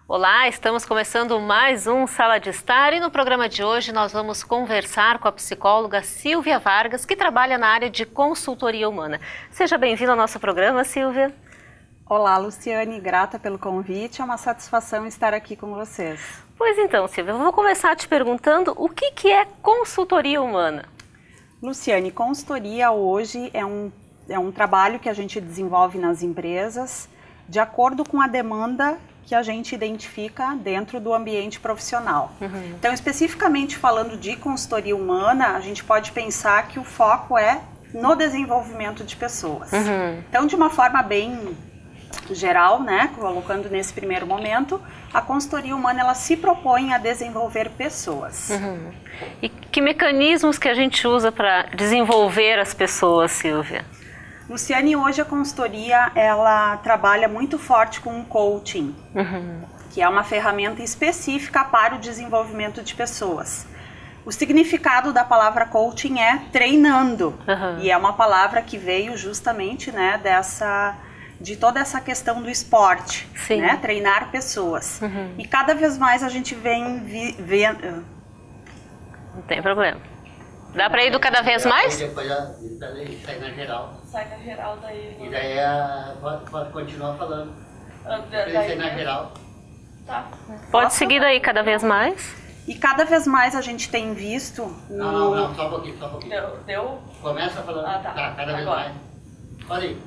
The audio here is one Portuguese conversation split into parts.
Olá, estamos começando mais um Sala de Estar e no programa de hoje nós vamos conversar com a psicóloga Silvia Vargas, que trabalha na área de consultoria humana. Seja bem-vinda ao nosso programa, Silvia. Olá, Luciane, grata pelo convite, é uma satisfação estar aqui com vocês. Pois então, Silvia, eu vou começar te perguntando o que é consultoria humana? Luciane, consultoria hoje é um trabalho que a gente desenvolve nas empresas de acordo com a demanda que a gente identifica dentro do ambiente profissional. Então, especificamente falando de consultoria humana, a gente pode pensar que o foco é no desenvolvimento de pessoas. Então, de uma forma bem geral, né, colocando nesse primeiro momento, a consultoria humana ela se propõe a desenvolver pessoas. E que mecanismos que a gente usa para desenvolver as pessoas, Silvia? Luciane, hoje a consultoria ela trabalha muito forte com o coaching, que é uma ferramenta específica para o desenvolvimento de pessoas. O significado da palavra coaching é treinando, e é uma palavra que veio justamente, né, de toda essa questão do esporte, né, treinar pessoas. E cada vez mais a gente vem vendo... Não tem problema. Dá para ir do cada vez mais? Depois sai na geral. Sai na geral daí. E daí pode continuar falando. Sai na geral. Tá. Pode seguir daí cada vez mais? E cada vez mais a gente tem visto... Não, só um pouquinho. Deu? Começa falando. Tá. Cada vez mais. Pode ir.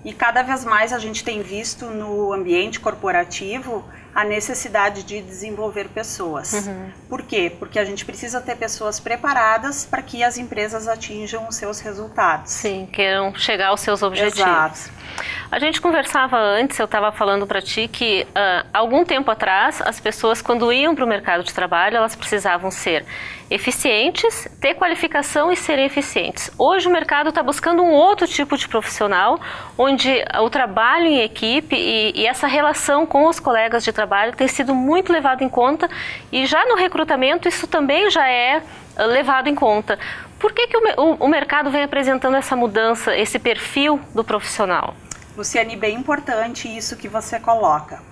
E cada vez mais a gente tem visto no ambiente corporativo a necessidade de desenvolver pessoas. Por quê? Porque a gente precisa ter pessoas preparadas para que as empresas atinjam os seus resultados. Sim, queiram chegar aos seus objetivos. Exato. A gente conversava antes, eu estava falando para ti que algum tempo atrás as pessoas quando iam para o mercado de trabalho elas precisavam ser eficientes, ter qualificação e serem eficientes. Hoje o mercado está buscando um outro tipo de profissional onde o trabalho em equipe e essa relação com os colegas de trabalho tem sido muito levado em conta e já no recrutamento isso também já é levado em conta. Por que o mercado vem apresentando essa mudança, esse perfil do profissional? Luciane, bem importante isso que você coloca.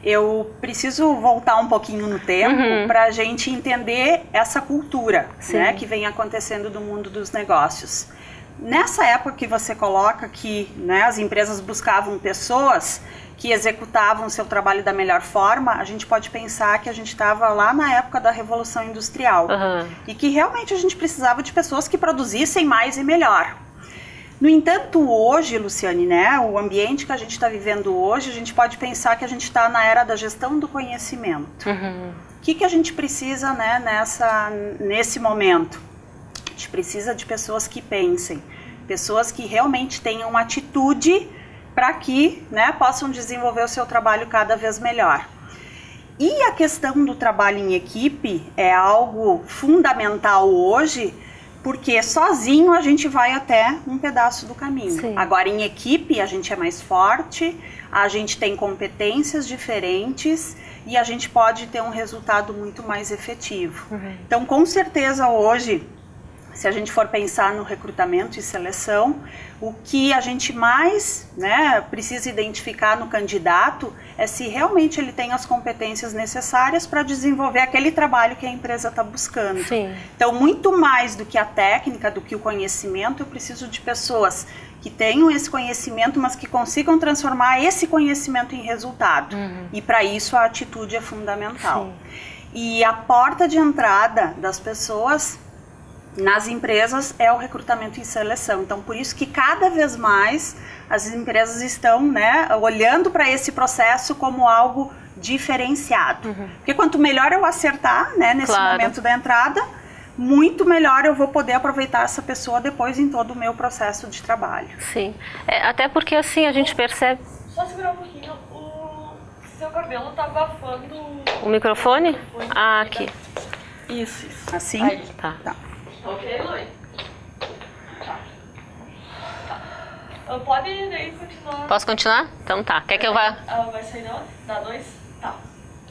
Eu preciso voltar um pouquinho no tempo para a gente entender essa cultura, né, que vem acontecendo no mundo dos negócios. Nessa época que você coloca que, né, as empresas buscavam pessoas que executavam o seu trabalho da melhor forma, a gente pode pensar que a gente estava lá na época da Revolução Industrial e que realmente a gente precisava de pessoas que produzissem mais e melhor. No entanto, hoje, Luciane, né, o ambiente que a gente está vivendo hoje, a gente pode pensar que a gente está na era da gestão do conhecimento. O que a gente precisa, né, nesse momento? A gente precisa de pessoas que pensem, pessoas que realmente tenham atitude para que, né, possam desenvolver o seu trabalho cada vez melhor. E a questão do trabalho em equipe é algo fundamental hoje, porque sozinho a gente vai até um pedaço do caminho. Agora em equipe a gente é mais forte, a gente tem competências diferentes e a gente pode ter um resultado muito mais efetivo. Então com certeza hoje, se a gente for pensar no recrutamento e seleção, o que a gente mais, né, precisa identificar no candidato é se realmente ele tem as competências necessárias para desenvolver aquele trabalho que a empresa está buscando. Então, muito mais do que a técnica, do que o conhecimento, eu preciso de pessoas que tenham esse conhecimento, mas que consigam transformar esse conhecimento em resultado. E para isso a atitude é fundamental. E a porta de entrada das pessoas nas empresas é o recrutamento e seleção. Então, por isso que cada vez mais as empresas estão, né, olhando para esse processo como algo diferenciado. Porque quanto melhor eu acertar, né, nesse momento da entrada, muito melhor eu vou poder aproveitar essa pessoa depois em todo o meu processo de trabalho. Sim, até porque assim a gente percebe... Só segurar um pouquinho, o seu cabelo tá abafando... O microfone? Ah, aqui. Isso. Assim? Aí. Tá. Ok, Luiz? Tá. Pode daí continuar. Posso continuar? Então tá. Quer que eu vá? Vai sair da 2? Tá.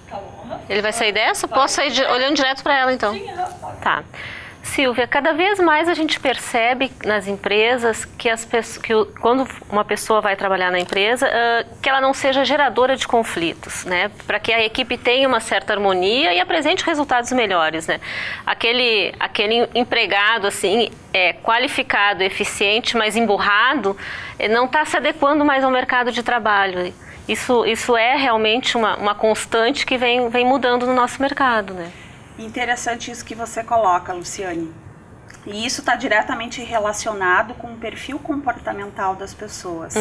Tá bom. Ele vai sair dessa? Posso sair olhando direto pra ela então? Sim, pode. Tá. Silvia, cada vez mais a gente percebe nas empresas que, quando uma pessoa vai trabalhar na empresa, que ela não seja geradora de conflitos, né? Para que a equipe tenha uma certa harmonia e apresente resultados melhores, né? Aquele empregado assim, qualificado, eficiente, mas emburrado, não está se adequando mais ao mercado de trabalho. Isso é realmente uma constante que vem mudando no nosso mercado, né? Interessante isso que você coloca, Luciane. E isso está diretamente relacionado com o perfil comportamental das pessoas.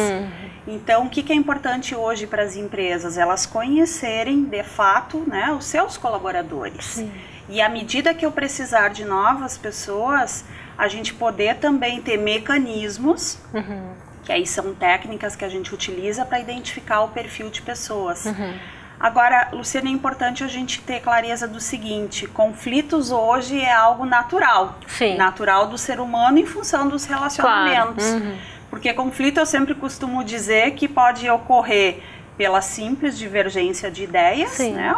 Então, o que é importante hoje para as empresas? Elas conhecerem, de fato, né, os seus colaboradores. Sim. E à medida que eu precisar de novas pessoas, a gente poder também ter mecanismos, que aí são técnicas que a gente utiliza para identificar o perfil de pessoas. Agora, Luciane, é importante a gente ter clareza do seguinte: conflitos hoje é algo natural. Sim. Natural do ser humano em função dos relacionamentos. Claro. Porque conflito, eu sempre costumo dizer que pode ocorrer pela simples divergência de ideias, né?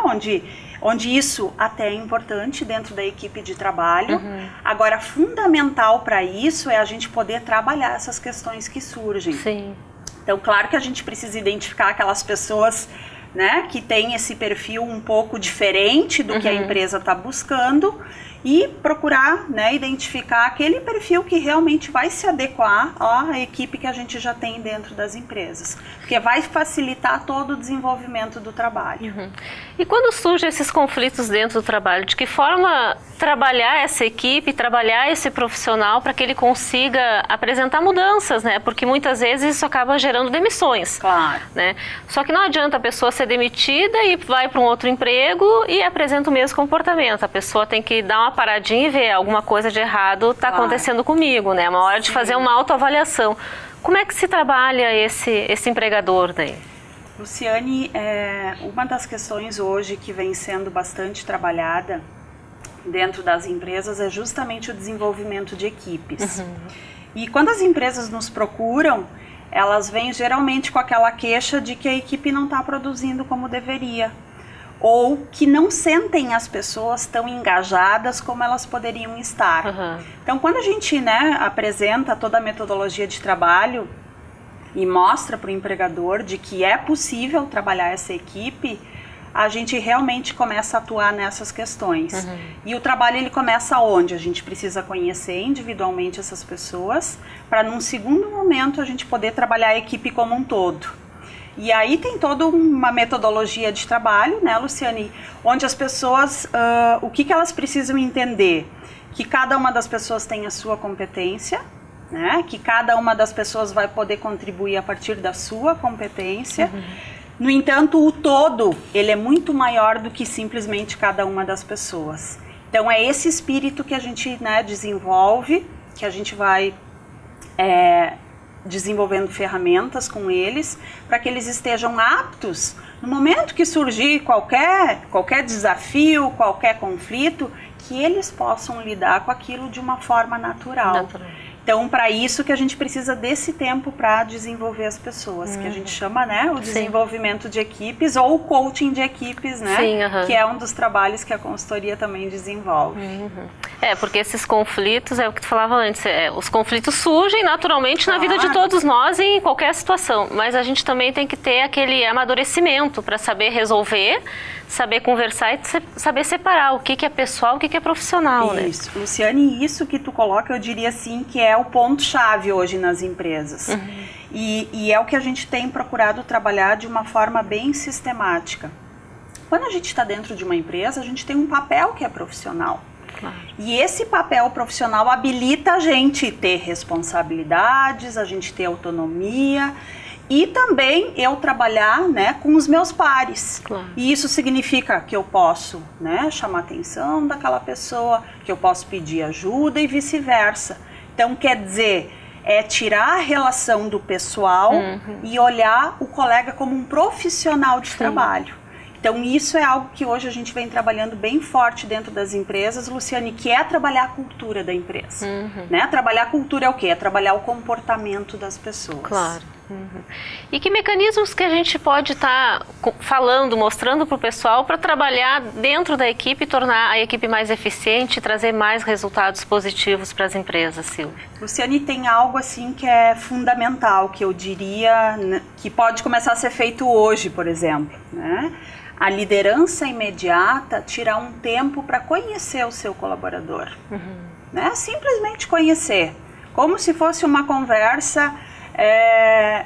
Onde isso até é importante dentro da equipe de trabalho. Agora, fundamental para isso é a gente poder trabalhar essas questões que surgem. Sim. Então, claro que a gente precisa identificar aquelas pessoas, né, que tem esse perfil um pouco diferente do que a empresa está buscando e procurar, né, identificar aquele perfil que realmente vai se adequar à equipe que a gente já tem dentro das empresas, porque vai facilitar todo o desenvolvimento do trabalho. E quando surgem esses conflitos dentro do trabalho, de que forma trabalhar essa equipe, trabalhar esse profissional para que ele consiga apresentar mudanças, né? Porque muitas vezes isso acaba gerando demissões. Claro. Né? Só que não adianta a pessoa ser demitida e vai para um outro emprego e apresenta o mesmo comportamento. A pessoa tem que dar uma paradinha e ver alguma coisa de errado está acontecendo comigo, né? É uma hora de fazer uma autoavaliação. Como é que se trabalha esse empregador daí? Luciane, uma das questões hoje que vem sendo bastante trabalhada dentro das empresas é justamente o desenvolvimento de equipes. E quando as empresas nos procuram, elas vêm geralmente com aquela queixa de que a equipe não está produzindo como deveria, ou que não sentem as pessoas tão engajadas como elas poderiam estar. Então, quando a gente, né, apresenta toda a metodologia de trabalho e mostra para o empregador de que é possível trabalhar essa equipe, a gente realmente começa a atuar nessas questões. E o trabalho, ele começa onde? A gente precisa conhecer individualmente essas pessoas, para num segundo momento a gente poder trabalhar a equipe como um todo. E aí tem toda uma metodologia de trabalho, né, Luciane, onde as pessoas, o que elas precisam entender? Que cada uma das pessoas tem a sua competência, né, que cada uma das pessoas vai poder contribuir a partir da sua competência. No entanto, o todo, ele é muito maior do que simplesmente cada uma das pessoas. Então, é esse espírito que a gente, né, desenvolve, que a gente vai desenvolvendo ferramentas com eles, para que eles estejam aptos, no momento que surgir qualquer desafio, qualquer conflito, que eles possam lidar com aquilo de uma forma natural. Então, para isso que a gente precisa desse tempo para desenvolver as pessoas, que a gente chama, né, o desenvolvimento de equipes ou o coaching de equipes, né, que é um dos trabalhos que a consultoria também desenvolve. Porque esses conflitos, é o que tu falava antes, os conflitos surgem naturalmente na vida de todos nós em qualquer situação, mas a gente também tem que ter aquele amadurecimento para saber resolver, saber conversar e saber separar o que é pessoal e o que é profissional. Isso, né? Luciane, isso que tu coloca, eu diria assim, que é o ponto-chave hoje nas empresas. E é o que a gente tem procurado trabalhar de uma forma bem sistemática. Quando a gente está dentro de uma empresa, a gente tem um papel que é profissional. E esse papel profissional habilita a gente ter responsabilidades, a gente ter autonomia e também eu trabalhar, né, com os meus pares. E isso significa que eu posso, né, chamar a atenção daquela pessoa, que eu posso pedir ajuda e vice-versa. Então, quer dizer, é tirar a relação do pessoal e olhar o colega como um profissional de trabalho. Então, isso é algo que hoje a gente vem trabalhando bem forte dentro das empresas, Luciane, que é trabalhar a cultura da empresa. Né? Trabalhar a cultura é o quê? É trabalhar o comportamento das pessoas. E que mecanismos que a gente pode estar falando, mostrando para o pessoal para trabalhar dentro da equipe e tornar a equipe mais eficiente e trazer mais resultados positivos para as empresas, Silvia? Luciane, tem algo assim que é fundamental, que eu diria que pode começar a ser feito hoje, por exemplo, né? A liderança imediata, tirar um tempo para conhecer o seu colaborador, né? Simplesmente conhecer, como se fosse uma conversa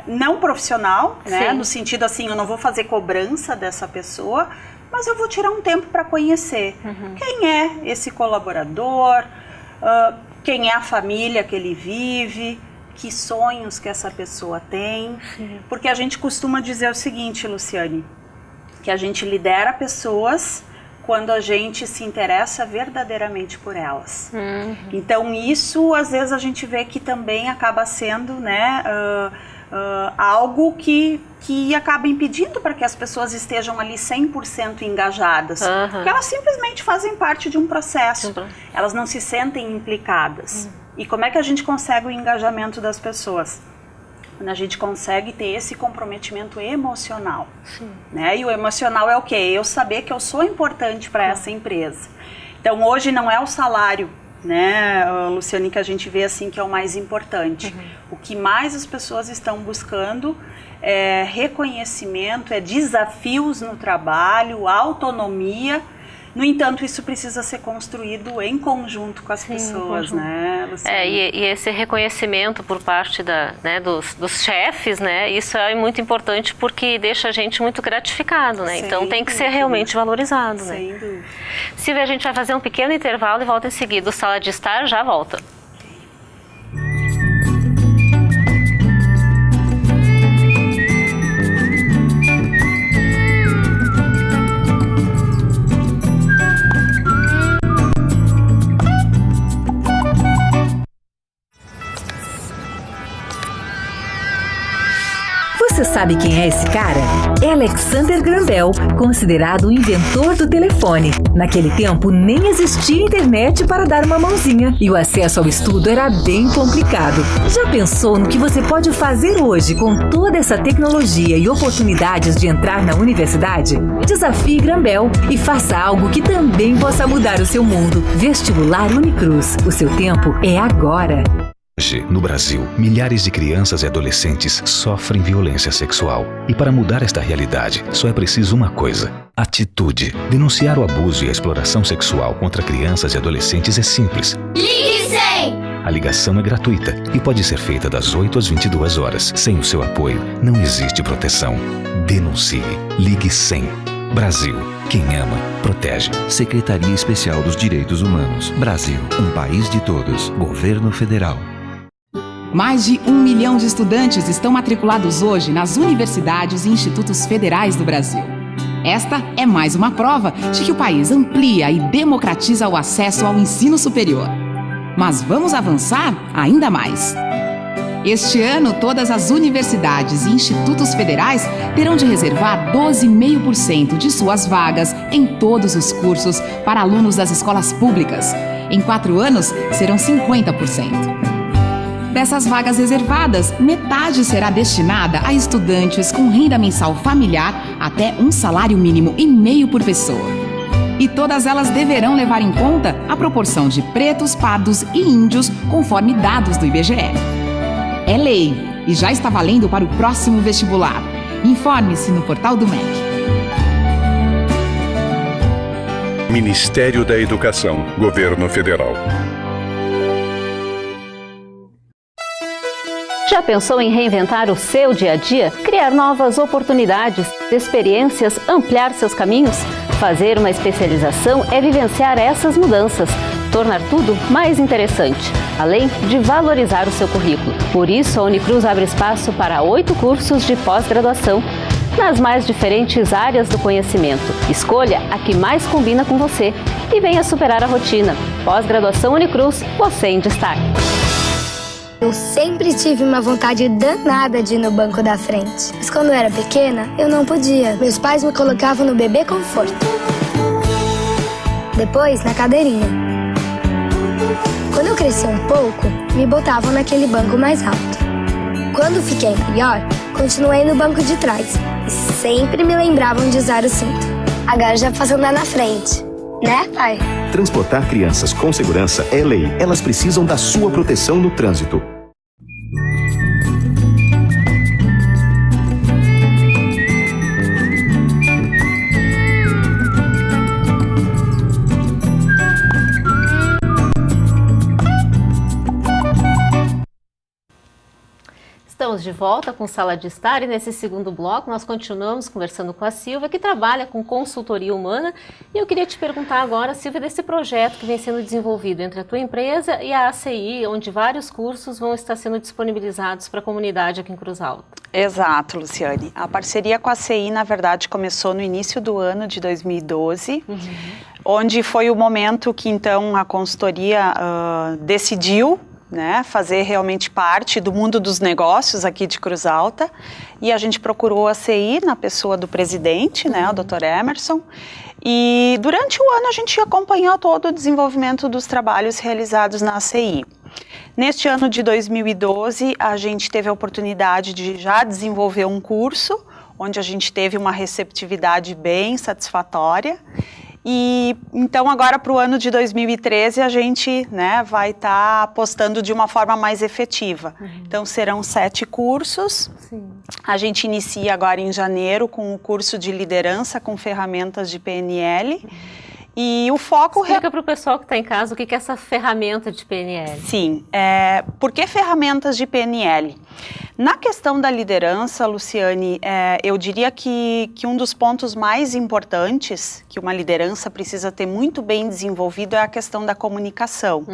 não profissional, né? No sentido assim, eu não vou fazer cobrança dessa pessoa, mas eu vou tirar um tempo para conhecer quem é esse colaborador, quem é a família que ele vive, que sonhos que essa pessoa tem. Porque a gente costuma dizer o seguinte, Luciane, que a gente lidera pessoas quando a gente se interessa verdadeiramente por elas. Então isso, às vezes, a gente vê que também acaba sendo, né, algo que acaba impedindo para que as pessoas estejam ali 100% engajadas. Porque elas simplesmente fazem parte de um processo. Elas não se sentem implicadas. E como é que a gente consegue o engajamento das pessoas? Quando a gente consegue ter esse comprometimento emocional, né? E o emocional é o quê? Eu saber que eu sou importante para essa empresa. Então hoje não é o salário, né, Luciane, que a gente vê assim que é o mais importante. O que mais as pessoas estão buscando é reconhecimento, é desafios no trabalho, autonomia. No entanto, isso precisa ser construído em conjunto com as pessoas, né, Luciane? E esse reconhecimento por parte dos chefes, né, isso é muito importante porque deixa a gente muito gratificado, né? Então tem que ser realmente valorizado, né? Sem dúvida. Silvia, a gente vai fazer um pequeno intervalo e volta em seguida. O Sala de Estar já volta. Você sabe quem é esse cara? É Alexander Graham Bell, considerado o inventor do telefone. Naquele tempo, nem existia internet para dar uma mãozinha e o acesso ao estudo era bem complicado. Já pensou no que você pode fazer hoje com toda essa tecnologia e oportunidades de entrar na universidade? Desafie Graham Bell e faça algo que também possa mudar o seu mundo. Vestibular Unicruz. O seu tempo é agora. Hoje, no Brasil, milhares de crianças e adolescentes sofrem violência sexual. E para mudar esta realidade, só é preciso uma coisa: atitude. Denunciar o abuso e a exploração sexual contra crianças e adolescentes é simples. Ligue 100! A ligação é gratuita e pode ser feita das 8 às 22 horas. Sem o seu apoio, não existe proteção. Denuncie. Ligue 100. Brasil. Quem ama, protege. Secretaria Especial dos Direitos Humanos. Brasil. Um país de todos. Governo Federal. Mais de 1 milhão de estudantes estão matriculados hoje nas universidades e institutos federais do Brasil. Esta é mais uma prova de que o país amplia e democratiza o acesso ao ensino superior. Mas vamos avançar ainda mais. Este ano, todas as universidades e institutos federais terão de reservar 12,5% de suas vagas em todos os cursos para alunos das escolas públicas. Em 4 anos, serão 50%. Dessas vagas reservadas, metade será destinada a estudantes com renda mensal familiar até um salário mínimo e meio por pessoa. E todas elas deverão levar em conta a proporção de pretos, pardos e índios, conforme dados do IBGE. É lei e já está valendo para o próximo vestibular. Informe-se no portal do MEC. Ministério da Educação, Governo Federal. Já pensou em reinventar o seu dia a dia? Criar novas oportunidades, experiências, ampliar seus caminhos? Fazer uma especialização é vivenciar essas mudanças, tornar tudo mais interessante, além de valorizar o seu currículo. Por isso, a Unicruz abre espaço para 8 cursos de pós-graduação nas mais diferentes áreas do conhecimento. Escolha a que mais combina com você e venha superar a rotina. Pós-graduação Unicruz, você em destaque. Eu sempre tive uma vontade danada de ir no banco da frente. Mas quando eu era pequena, eu não podia. Meus pais me colocavam no bebê conforto. Depois, na cadeirinha. Quando eu cresci um pouco, me botavam naquele banco mais alto. Quando fiquei melhor, continuei no banco de trás e sempre me lembravam de usar o cinto. Agora já posso andar na frente, né, pai? Transportar crianças com segurança é lei. Elas precisam da sua proteção no trânsito. Estamos de volta com Sala de Estar e nesse segundo bloco nós continuamos conversando com a Silvia, que trabalha com consultoria humana. E eu queria te perguntar agora, Silvia, desse projeto que vem sendo desenvolvido entre a tua empresa e a ACI, onde vários cursos vão estar sendo disponibilizados para a comunidade aqui em Cruz Alta. Exato, Luciane. A parceria com a ACI, na verdade, começou no início do ano de 2012, onde foi o momento que, então, a consultoria decidiu, né, fazer realmente parte do mundo dos negócios aqui de Cruz Alta, e a gente procurou a ACI na pessoa do presidente, né, o Dr. Emerson, e durante o ano a gente acompanhou todo o desenvolvimento dos trabalhos realizados na ACI. Neste ano de 2012, a gente teve a oportunidade de já desenvolver um curso, onde a gente teve uma receptividade bem satisfatória. E então agora para o ano de 2013 a gente, né, vai estar apostando de uma forma mais efetiva. Então serão 7 cursos. A gente inicia agora em janeiro com o curso de liderança com ferramentas de PNL. E o foco... Explica para o pessoal que está em casa o que é essa ferramenta de PNL. Sim, por que ferramentas de PNL? Na questão da liderança, Luciane, eu diria que um dos pontos mais importantes que uma liderança precisa ter muito bem desenvolvido é a questão da comunicação.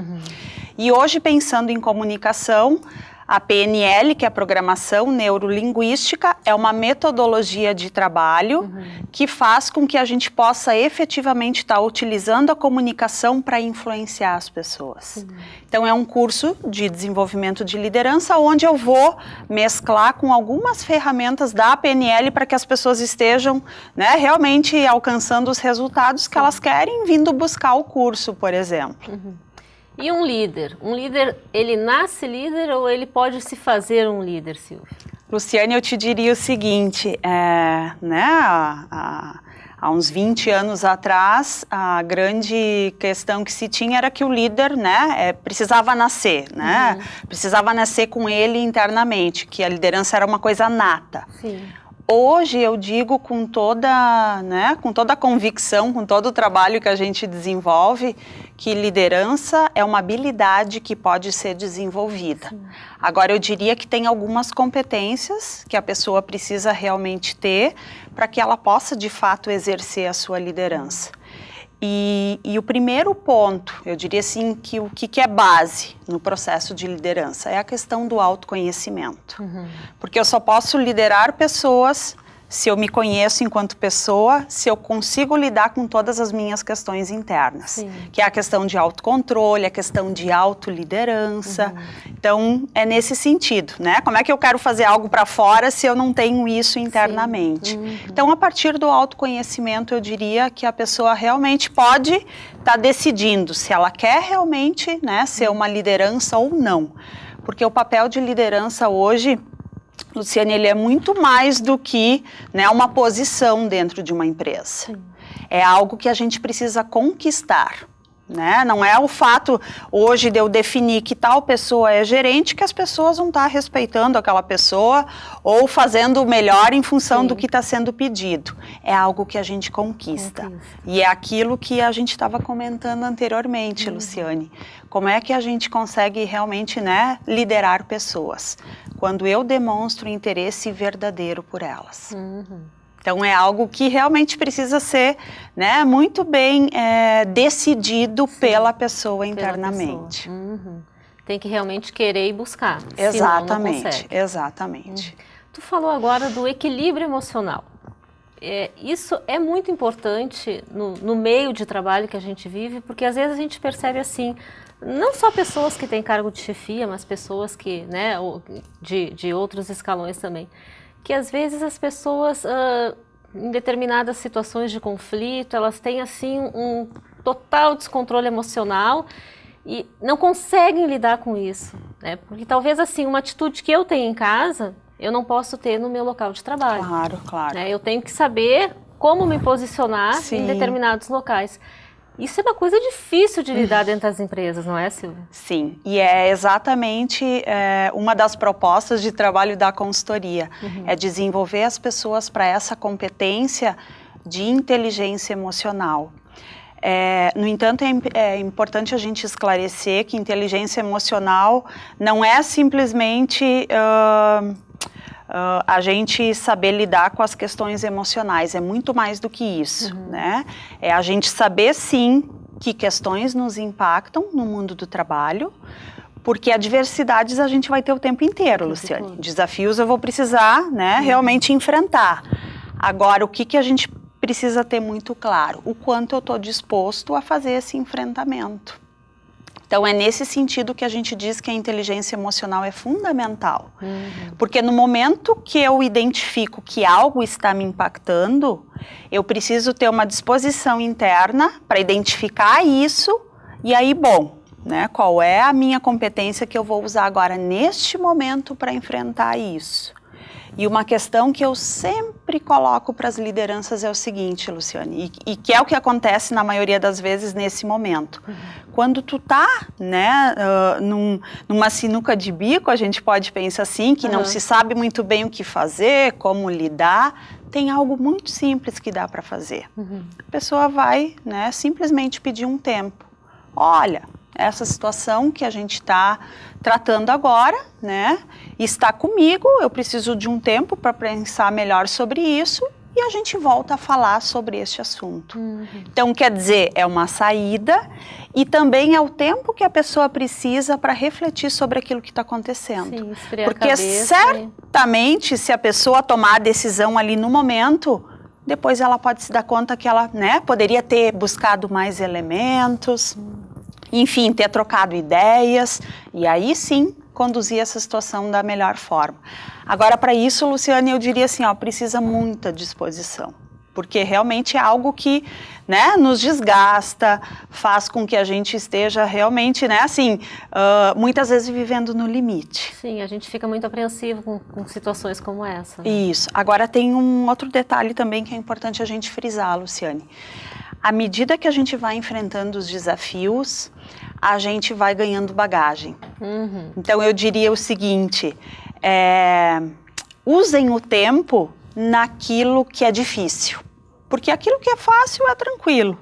E hoje, pensando em comunicação, a PNL, que é a Programação Neurolinguística, é uma metodologia de trabalho que faz com que a gente possa efetivamente estar utilizando a comunicação para influenciar as pessoas. Então é um curso de desenvolvimento de liderança onde eu vou mesclar com algumas ferramentas da PNL para que as pessoas estejam, né, realmente alcançando os resultados que elas querem, vindo buscar o curso, por exemplo. E um líder? Um líder, ele nasce líder ou ele pode se fazer um líder, Silvia? Luciane, eu te diria o seguinte, né, há uns 20 anos atrás, a grande questão que se tinha era que o líder, né, precisava nascer, né, precisava nascer com ele internamente, que a liderança era uma coisa nata. Sim. Hoje eu digo com toda, né, com toda a convicção, com todo o trabalho que a gente desenvolve, que liderança é uma habilidade que pode ser desenvolvida. Agora eu diria que tem algumas competências que a pessoa precisa realmente ter para que ela possa de fato exercer a sua liderança. E o primeiro ponto, eu diria assim, que o que é base no processo de liderança é a questão do autoconhecimento. Porque eu só posso liderar pessoas se eu me conheço enquanto pessoa, se eu consigo lidar com todas as minhas questões internas. Que é a questão de autocontrole, a questão de autoliderança. Então, é nesse sentido, né? Como é que eu quero fazer algo para fora se eu não tenho isso internamente? Então, a partir do autoconhecimento, eu diria que a pessoa realmente pode estar decidindo se ela quer realmente, né, ser uma liderança ou não. Porque o papel de liderança hoje, Luciane, ele é muito mais do que, né, uma posição dentro de uma empresa. É algo que a gente precisa conquistar. Né? Não é o fato hoje de eu definir que tal pessoa é gerente que as pessoas vão estar respeitando aquela pessoa ou fazendo o melhor em função do que está sendo pedido. É algo que a gente conquista. E é aquilo que a gente estava comentando anteriormente, Luciane. Como é que a gente consegue realmente, né, liderar pessoas? Quando eu demonstro interesse verdadeiro por elas. Então é algo que realmente precisa ser, né, muito bem decidido pela pessoa internamente. Tem que realmente querer e buscar. Exatamente, senão não consegue. Exatamente. Tu falou agora do equilíbrio emocional. Isso é muito importante no meio de trabalho que a gente vive, porque às vezes a gente percebe assim, não só pessoas que têm cargo de chefia, mas pessoas que, né, de outros escalões também, que às vezes as pessoas, em determinadas situações de conflito, elas têm assim um total descontrole emocional e não conseguem lidar com isso. né? Porque talvez assim, uma atitude que eu tenho em casa, eu não posso ter no meu local de trabalho. Claro, claro. Né? Eu tenho que saber como me posicionar em determinados locais. Isso é uma coisa difícil de lidar dentro das empresas, não é, Silvia? Sim, e é exatamente uma das propostas de trabalho da consultoria, é desenvolver as pessoas para essa competência de inteligência emocional. No entanto, é importante a gente esclarecer que inteligência emocional não é simplesmente a gente saber lidar com as questões emocionais, é muito mais do que isso, né? É a gente saber, sim, que questões nos impactam no mundo do trabalho, porque adversidades a gente vai ter o tempo inteiro, Luciane. Desafios eu vou precisar, né, realmente enfrentar. Agora, o que a gente precisa ter muito claro? O quanto eu estou disposto a fazer esse enfrentamento. Então, é nesse sentido que a gente diz que a inteligência emocional é fundamental. Porque no momento que eu identifico que algo está me impactando, eu preciso ter uma disposição interna para identificar isso e aí, bom, né, qual é a minha competência que eu vou usar agora neste momento para enfrentar isso? E uma questão que eu sempre coloco para as lideranças é o seguinte, Luciane, e que é o que acontece na maioria das vezes nesse momento. Quando tu tá, né, numa sinuca de bico, a gente pode pensar assim, que não se sabe muito bem o que fazer, como lidar, tem algo muito simples que dá para fazer. A pessoa vai, né, simplesmente pedir um tempo. Olha, essa situação que a gente está tratando agora, né, está comigo, eu preciso de um tempo para pensar melhor sobre isso e a gente volta a falar sobre este assunto. Então, quer dizer, é uma saída e também é o tempo que a pessoa precisa para refletir sobre aquilo que está acontecendo. Sim, esfriar porque a cabeça, certamente, se a pessoa tomar a decisão ali no momento, depois ela pode se dar conta que ela, né, poderia ter buscado mais elementos, enfim, ter trocado ideias e aí sim conduzir essa situação da melhor forma. Agora, para isso, Luciane, eu diria assim, precisa muita disposição, porque realmente é algo que, né, nos desgasta, faz com que a gente esteja realmente, né, assim, muitas vezes vivendo no limite. Sim, a gente fica muito apreensivo com situações como essa. Né? Isso. Agora tem um outro detalhe também que é importante a gente frisar, Luciane. À medida que a gente vai enfrentando os desafios, a gente vai ganhando bagagem. Então, eu diria o seguinte, usem o tempo naquilo que é difícil, porque aquilo que é fácil é tranquilo.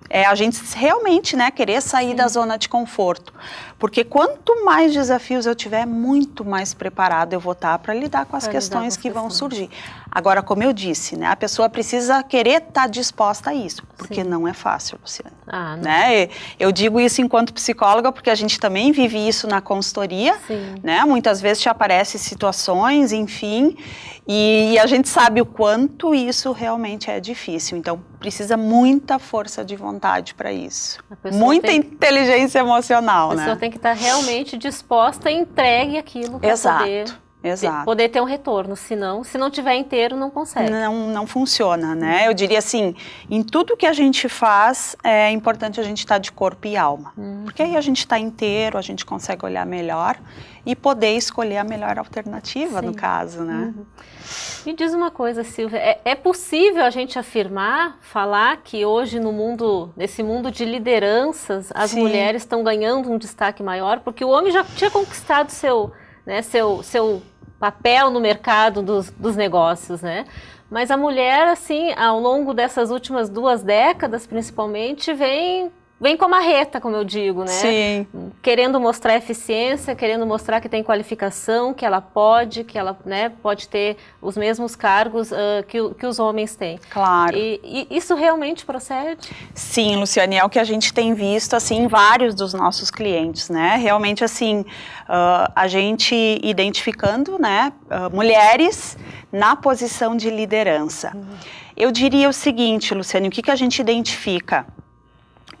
É a gente realmente, né, querer sair da zona de conforto, porque quanto mais desafios eu tiver, muito mais preparado eu vou estar para lidar com as questões que vão surgir. Agora, como eu disse, né, a pessoa precisa querer estar disposta a isso, porque não é fácil, Luciane. Né? Eu digo isso enquanto psicóloga, porque a gente também vive isso na consultoria, né? Muitas vezes te aparecem situações, enfim, e a gente sabe o quanto isso realmente é difícil. Então, precisa muita força de vontade para isso. Muita inteligência emocional, né? A pessoa tem que estar realmente disposta e entregue aquilo para poder ter um retorno. Senão, se não tiver inteiro, não consegue. Não funciona, né? Eu diria assim, em tudo que a gente faz, é importante a gente estar de corpo e alma. Porque aí a gente está inteiro, a gente consegue olhar melhor e poder escolher a melhor alternativa, no caso, né? Me diz uma coisa, Silvia, é possível a gente falar que hoje nesse mundo de lideranças, as mulheres estão ganhando um destaque maior? Porque o homem já tinha conquistado seu papel no mercado dos negócios, né? Mas a mulher, assim, ao longo dessas últimas 2 décadas, principalmente, vem com a marreta, como eu digo, né? Sim. Querendo mostrar eficiência, querendo mostrar que tem qualificação, que ela pode ter os mesmos cargos que os homens têm. Claro. E isso realmente procede? Sim, Luciane, é o que a gente tem visto, assim, em vários dos nossos clientes, né? Realmente, assim, a gente identificando, né, mulheres na posição de liderança. Eu diria o seguinte, Luciane, o que a gente identifica?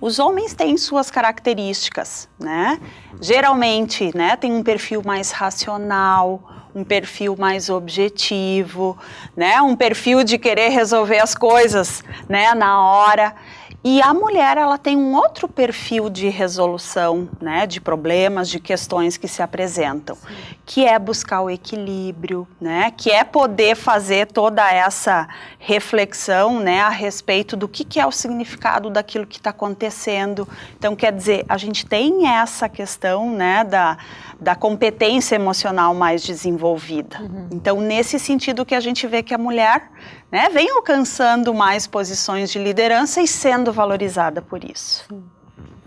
Os homens têm suas características, né? Geralmente, né, tem um perfil mais racional, um perfil mais objetivo, né? Um perfil de querer resolver as coisas, né, na hora. E a mulher, ela tem um outro perfil de resolução, né, de problemas, de questões que se apresentam, que é buscar o equilíbrio, né, que é poder fazer toda essa reflexão, né, a respeito do que é o significado daquilo que está acontecendo. Então, quer dizer, a gente tem essa questão, né, da competência emocional mais desenvolvida. Então, nesse sentido que a gente vê que a mulher, né, vem alcançando mais posições de liderança e sendo valorizada por isso.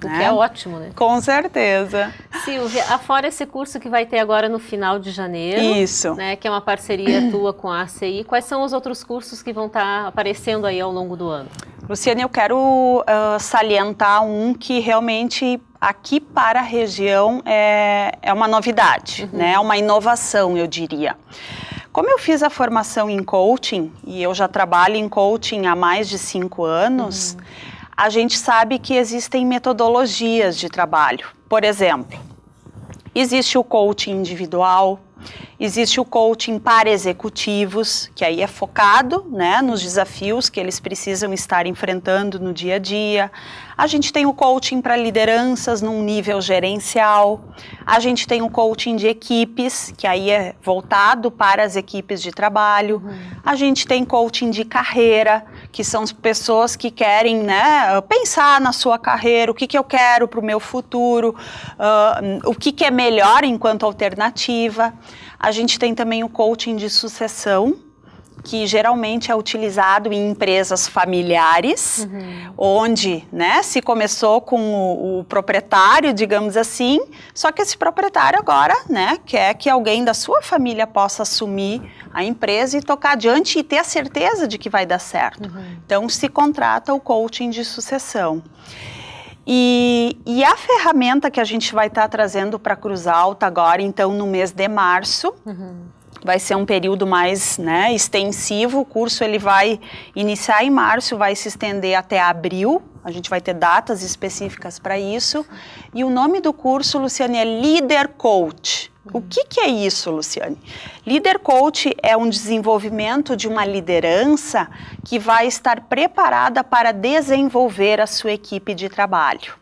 O que é ótimo, né? Com certeza. Silvia, afora esse curso que vai ter agora no final de janeiro, isso, né, que é uma parceria tua com a ACI, quais são os outros cursos que vão estar aparecendo aí ao longo do ano? Luciane, eu quero salientar um que realmente aqui para a região é uma novidade, né? É uma inovação, eu diria. Como eu fiz a formação em coaching, e eu já trabalho em coaching há mais de 5 anos, a gente sabe que existem metodologias de trabalho. Por exemplo, existe o coaching individual, existe o coaching para executivos, que aí é focado, né, nos desafios que eles precisam estar enfrentando no dia a dia. A gente tem o coaching para lideranças num nível gerencial. A gente tem o coaching de equipes, que aí é voltado para as equipes de trabalho. A gente tem coaching de carreira, que são pessoas que querem, né, pensar na sua carreira, o que eu quero para o meu futuro, o que é melhor enquanto alternativa. A gente tem também o coaching de sucessão, que geralmente é utilizado em empresas familiares, onde, né, se começou com o proprietário, digamos assim, só que esse proprietário agora, né, quer que alguém da sua família possa assumir a empresa e tocar adiante e ter a certeza de que vai dar certo. Então, se contrata o coaching de sucessão. E a ferramenta que a gente vai estar trazendo para Cruz Alta agora, então, no mês de março, vai ser um período mais, né, extensivo. O curso ele vai iniciar em março, vai se estender até abril. A gente vai ter datas específicas para isso. E o nome do curso, Luciane, é Leader Coach. O que é isso, Luciane? Leader Coach é um desenvolvimento de uma liderança que vai estar preparada para desenvolver a sua equipe de trabalho.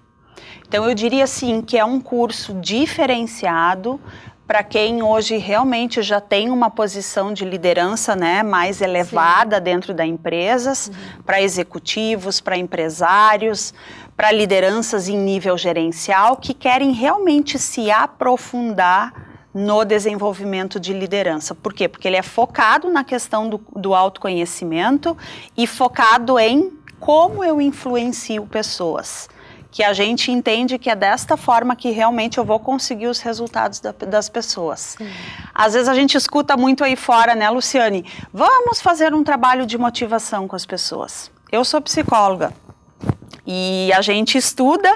Então, eu diria assim que é um curso diferenciado para quem hoje realmente já tem uma posição de liderança, né, mais elevada dentro das empresas, para executivos, para empresários, para lideranças em nível gerencial que querem realmente se aprofundar no desenvolvimento de liderança. Por quê? Porque ele é focado na questão do autoconhecimento e focado em como eu influencio pessoas. Que a gente entende que é desta forma que realmente eu vou conseguir os resultados das pessoas. Às vezes a gente escuta muito aí fora, né, Luciane? Vamos fazer um trabalho de motivação com as pessoas. Eu sou psicóloga e a gente estuda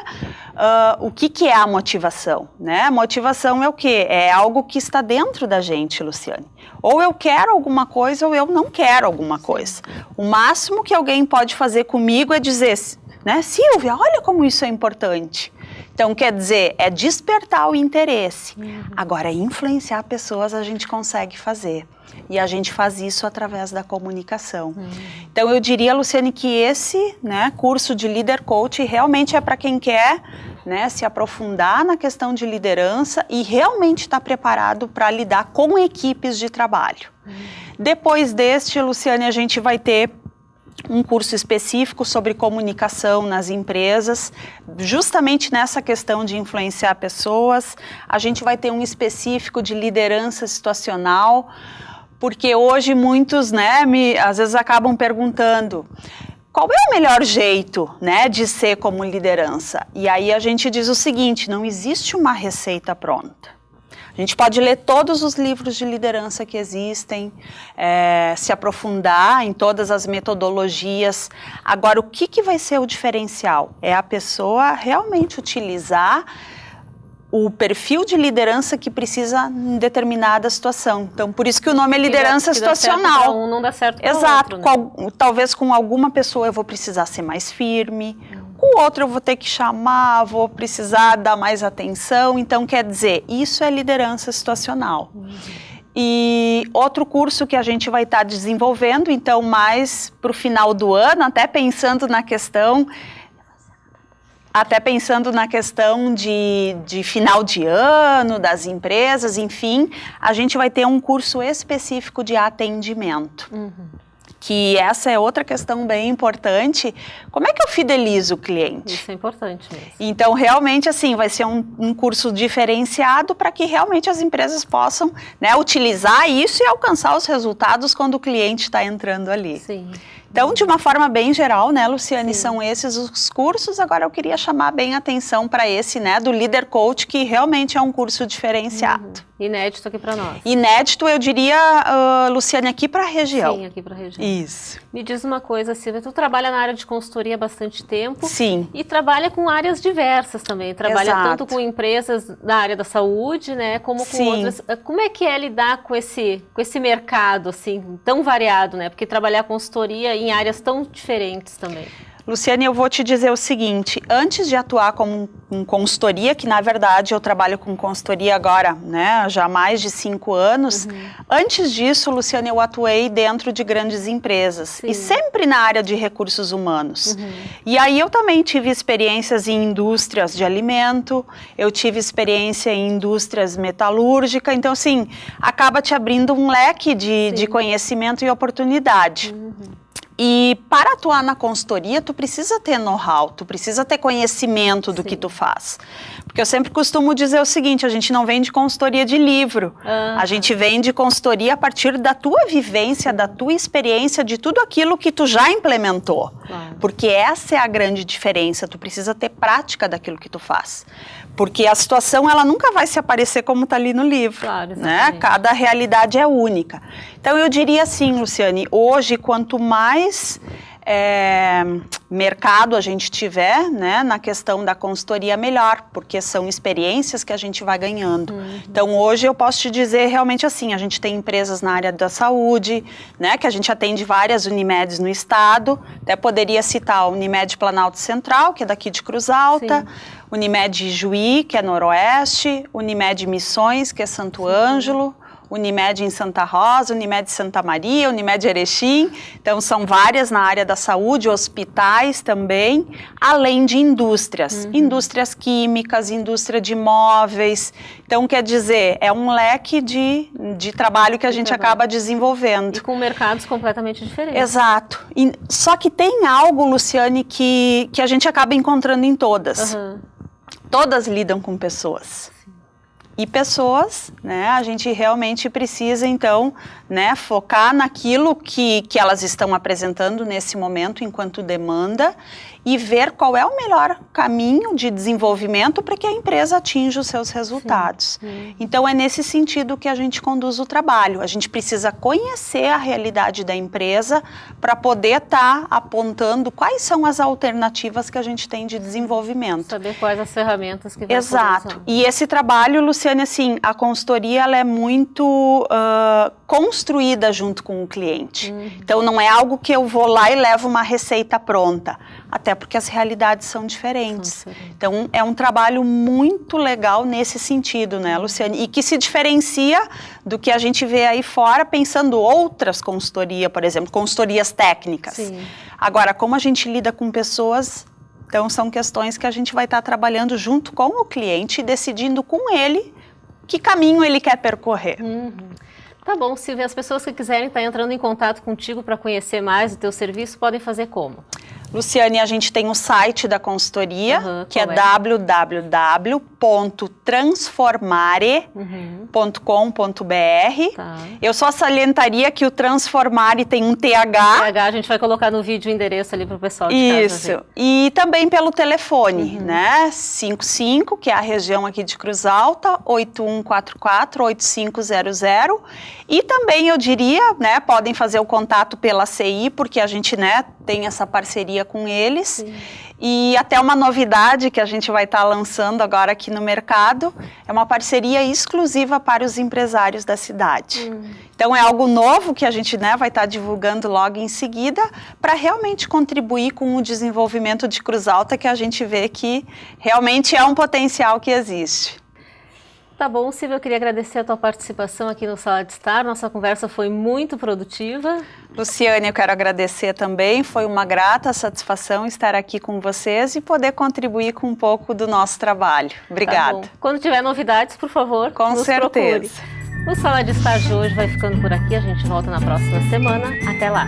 o que é a motivação, né? A motivação é o quê? É algo que está dentro da gente, Luciane. Ou eu quero alguma coisa ou eu não quero alguma coisa. O máximo que alguém pode fazer comigo é dizer, né, Silvia, olha como isso é importante. Então, quer dizer, é despertar o interesse. Agora, influenciar pessoas a gente consegue fazer. E a gente faz isso através da comunicação. Então, eu diria, Luciane, que esse, né, curso de Leader Coach realmente é para quem quer, né, se aprofundar na questão de liderança e realmente estar preparado para lidar com equipes de trabalho. Depois deste, Luciane, a gente vai ter um curso específico sobre comunicação nas empresas, justamente nessa questão de influenciar pessoas. A gente vai ter um específico de liderança situacional, porque hoje muitos, né, às vezes acabam perguntando qual é o melhor jeito, né, de ser como liderança. E aí a gente diz o seguinte, não existe uma receita pronta. A gente pode ler todos os livros de liderança que existem, se aprofundar em todas as metodologias. Agora, o que vai ser o diferencial? É a pessoa realmente utilizar o perfil de liderança que precisa em determinada situação. Então, por isso que o nome é liderança situacional. Dá certo pra um, não dá certo para o Exato. outro, né? Talvez com alguma pessoa eu vou precisar ser mais firme, com outra eu vou ter que chamar, vou precisar dar mais atenção. Então, quer dizer, isso é liderança situacional. E outro curso que a gente vai estar desenvolvendo, então mais para o final do ano, até pensando na questão de final de ano, das empresas, enfim, a gente vai ter um curso específico de atendimento. Que essa é outra questão bem importante. Como é que eu fidelizo o cliente? Isso é importante mesmo. Então, realmente, assim, vai ser um curso diferenciado para que realmente as empresas possam, né, utilizar isso e alcançar os resultados quando o cliente está entrando ali. Sim. Então, de uma forma bem geral, né, Luciane, são esses os cursos. Agora, eu queria chamar bem a atenção para esse, né, do Líder Coach, que realmente é um curso diferenciado. Inédito aqui para nós. Inédito, eu diria, Luciane, aqui para a região. Sim, aqui para a região. Isso. Me diz uma coisa, Silvia, tu trabalha na área de consultoria há bastante tempo. Sim. E trabalha com áreas diversas também. Trabalha Exato. tanto com empresas da área da saúde, né, como com outras. Como é que é lidar com esse mercado, assim, tão variado, né? Porque trabalhar consultoria em áreas tão diferentes também. Luciane, eu vou te dizer o seguinte, antes de atuar como consultoria, que na verdade eu trabalho com consultoria agora, né, já há mais de 5 anos, antes disso, Luciane, eu atuei dentro de grandes empresas e sempre na área de recursos humanos. E aí eu também tive experiências em indústrias de alimento, eu tive experiência em indústrias metalúrgicas, então assim, acaba te abrindo um leque de conhecimento e oportunidade. E para atuar na consultoria, tu precisa ter know-how, tu precisa ter conhecimento do que tu faz. Porque eu sempre costumo dizer o seguinte, a gente não vende consultoria de livro, a gente vende consultoria a partir da tua vivência, da tua experiência, de tudo aquilo que tu já implementou. Porque essa é a grande diferença, tu precisa ter prática daquilo que tu faz. Porque a situação, ela nunca vai se aparecer como está ali no livro, né? Cada realidade é única. Então, eu diria assim, Luciane, hoje, quanto mais mercado a gente tiver, né, na questão da consultoria, melhor, porque são experiências que a gente vai ganhando. Então, hoje eu posso te dizer realmente assim, a gente tem empresas na área da saúde, né, que a gente atende várias Unimeds no estado, até poderia citar a Unimed Planalto Central, que é daqui de Cruz Alta, Unimed Juí, que é Noroeste, Unimed Missões, que é Santo Ângelo, Unimed em Santa Rosa, Unimed Santa Maria, Unimed Erechim, então são várias na área da saúde, hospitais também, além de indústrias, indústrias químicas, indústria de móveis, então quer dizer, é um leque de trabalho que a gente acaba desenvolvendo. E com mercados completamente diferentes. Exato, só que tem algo, Luciane, que a gente acaba encontrando em todas, todas lidam com pessoas. E pessoas, né, a gente realmente precisa, então, né, focar naquilo que elas estão apresentando nesse momento, enquanto demanda, e ver qual é o melhor caminho de desenvolvimento para que a empresa atinja os seus resultados. Então, é nesse sentido que a gente conduz o trabalho. A gente precisa conhecer a realidade da empresa para poder estar apontando quais são as alternativas que a gente tem de desenvolvimento. Saber quais as ferramentas que vai Exato. E esse trabalho, Luciane, assim, a consultoria, ela é muito construída junto com o cliente. Então, não é algo que eu vou lá e levo uma receita pronta. Até porque as realidades são diferentes. Então, é um trabalho muito legal nesse sentido, né, Luciane? E que se diferencia do que a gente vê aí fora, pensando outras consultorias, por exemplo, consultorias técnicas. Agora, como a gente lida com pessoas, então são questões que a gente vai estar trabalhando junto com o cliente e decidindo com ele que caminho ele quer percorrer. Tá bom, Silvia, as pessoas que quiserem estar entrando em contato contigo para conhecer mais o teu serviço, podem fazer como? Luciane, a gente tem o site da consultoria, que é www.transformare.com.br. Eu só salientaria que o Transformare tem um TH. A gente vai colocar no vídeo o endereço ali para o pessoal de casa. Isso. E também pelo telefone, né? 55, que é a região aqui de Cruz Alta, 8144-8500. E também eu diria, né, podem fazer o contato pela CI, porque a gente, né, tem essa parceria com eles. E até uma novidade que a gente vai estar lançando agora aqui no mercado, é uma parceria exclusiva para os empresários da cidade. Então é algo novo que a gente, né, vai estar divulgando logo em seguida, para realmente contribuir com o desenvolvimento de Cruz Alta, que a gente vê que realmente é um potencial que existe. Tá bom, Silvia, eu queria agradecer a tua participação aqui no Sala de Estar. Nossa conversa foi muito produtiva. Luciane, eu quero agradecer também. Foi uma grata satisfação estar aqui com vocês e poder contribuir com um pouco do nosso trabalho. Obrigada. Tá bom. Quando tiver novidades, por favor, nos procure. O Sala de Estar de hoje vai ficando por aqui. A gente volta na próxima semana. Até lá.